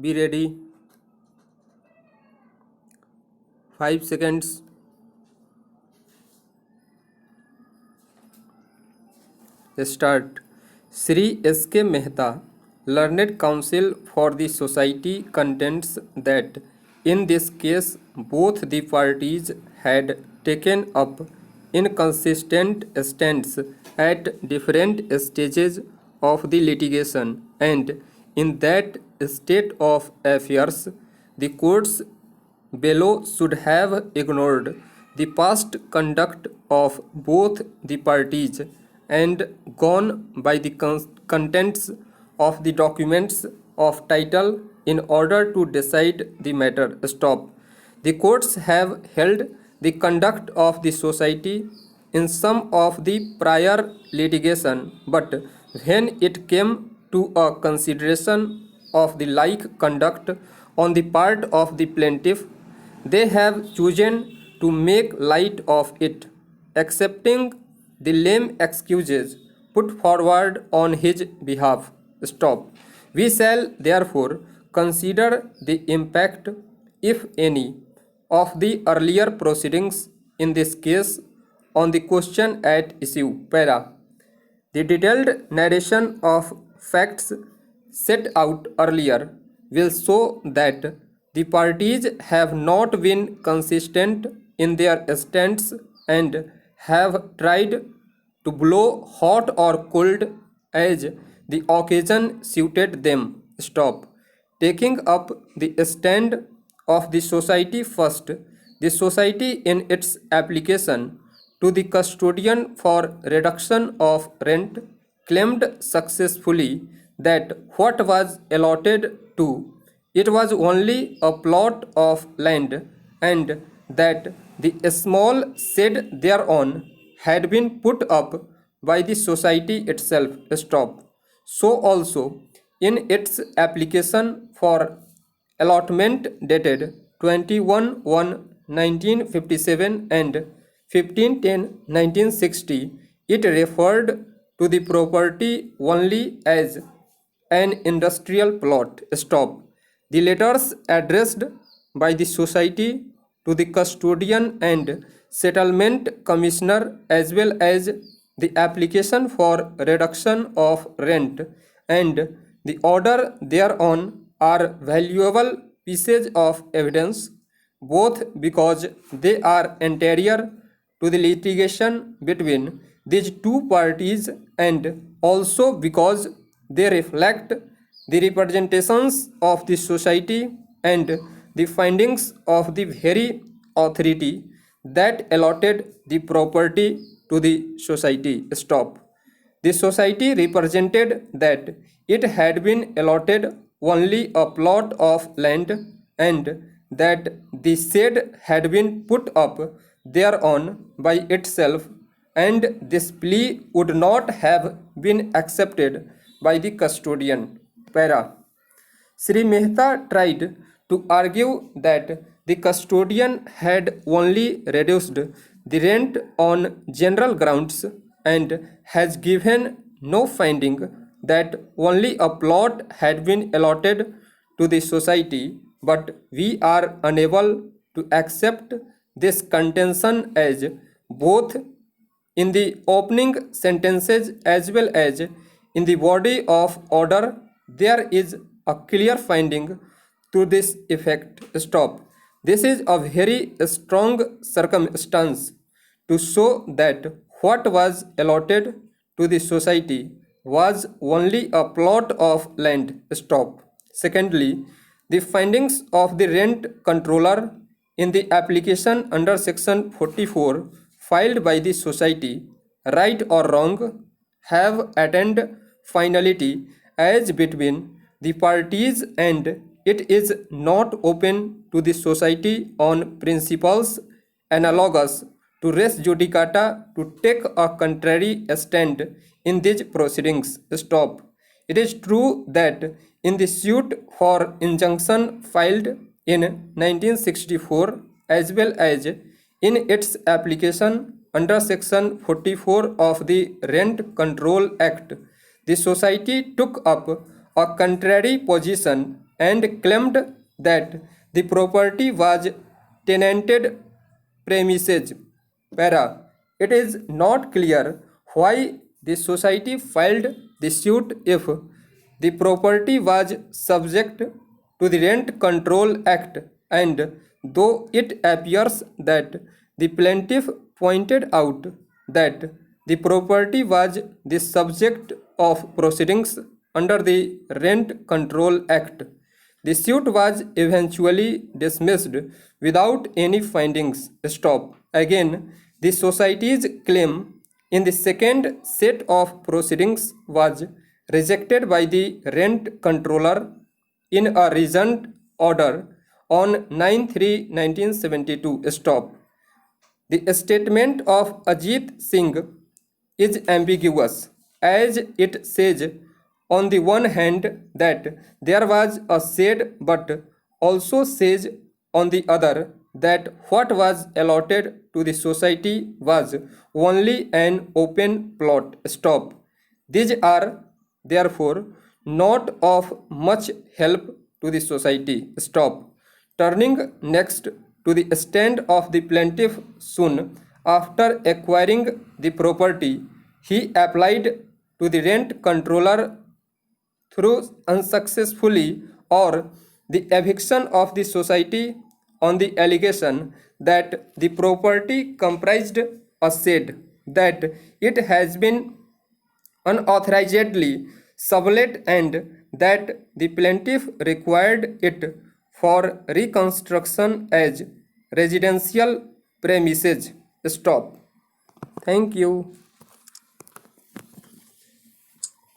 Be ready. 5 seconds. Start. Sri S.K. Mehta, learned counsel for the society, contends that in this case both the parties had taken up inconsistent stands at different stages of the litigation, and in that state of affairs, the courts below should have ignored the past conduct of both the parties and gone by the contents of the documents of title in order to decide the matter. Stop. The courts have held the conduct of the society in some of the prior litigation, but when it came to a consideration of the like conduct on the part of the plaintiff, they have chosen to make light of it, accepting the lame excuses put forward on his behalf. Stop. We shall therefore consider the impact, if any, of the earlier proceedings in this case on the question at issue. Para. The detailed narration of facts set out earlier will show that the parties have not been consistent in their stance and have tried to blow hot or cold as the occasion suited them. Stop. Taking up the stand of the society first, the society in its application to the custodian for reduction of rent claimed successfully that what was allotted to it was only a plot of land and that the small shed thereon had been put up by the society itself. Stop. So also in its application for allotment dated 21/1/1957 and 15/10/1960, it referred to the property only as an industrial plot. Stop. The letters addressed by the society to the custodian and settlement commissioner, as well as the application for reduction of rent and the order thereon, are valuable pieces of evidence, both because they are anterior to the litigation between these two parties and also because they reflect the representations of the society and the findings of the very authority that allotted the property to the society. Stop. The society represented that it had been allotted only a plot of land and that the shed had been put up thereon by itself, and this plea would not have been accepted by the custodian. Para. Sri Mehta tried to argue that the custodian had only reduced the rent on general grounds and has given no finding that only a plot had been allotted to the society, but we are unable to accept this contention as both in the opening sentences as well as in the body of order there is a clear finding to this effect. Stop. This is a very strong circumstance to show that what was allotted to the society was only a plot of land. Stop. Secondly, the findings of the rent controller in the application under section 44 filed by the society, right or wrong, have attained finality as between the parties, and it is not open to the society on principles analogous to res judicata to take a contrary stand in these proceedings. Stop. It is true that in the suit for injunction filed in 1964 as well as in its application under section 44 of the Rent Control Act, the society took up a contrary position and claimed that the property was tenanted premises. Para. It is not clear why the society filed the suit if the property was subject to the Rent Control Act, and though it appears that the plaintiff pointed out that the property was the subject of proceedings under the Rent Control Act, the suit was eventually dismissed without any findings. Stop. Again, the society's claim in the second set of proceedings was rejected by the rent controller in a recent order on 9/3/1972. Stop. The statement of Ajit Singh is ambiguous, as it says on the one hand that there was a shed, but also says on the other that what was allotted to the society was only an open plot. Stop. These are therefore not of much help to the society. Stop. Turning next to the stand of the plaintiff soon after acquiring the property, he applied to the rent controller through unsuccessfully or the eviction of the society on the allegation that the property comprised a shed, that it has been unauthorizedly sublet, and that the plaintiff required it for reconstruction as residential premises. Stop. Thank you.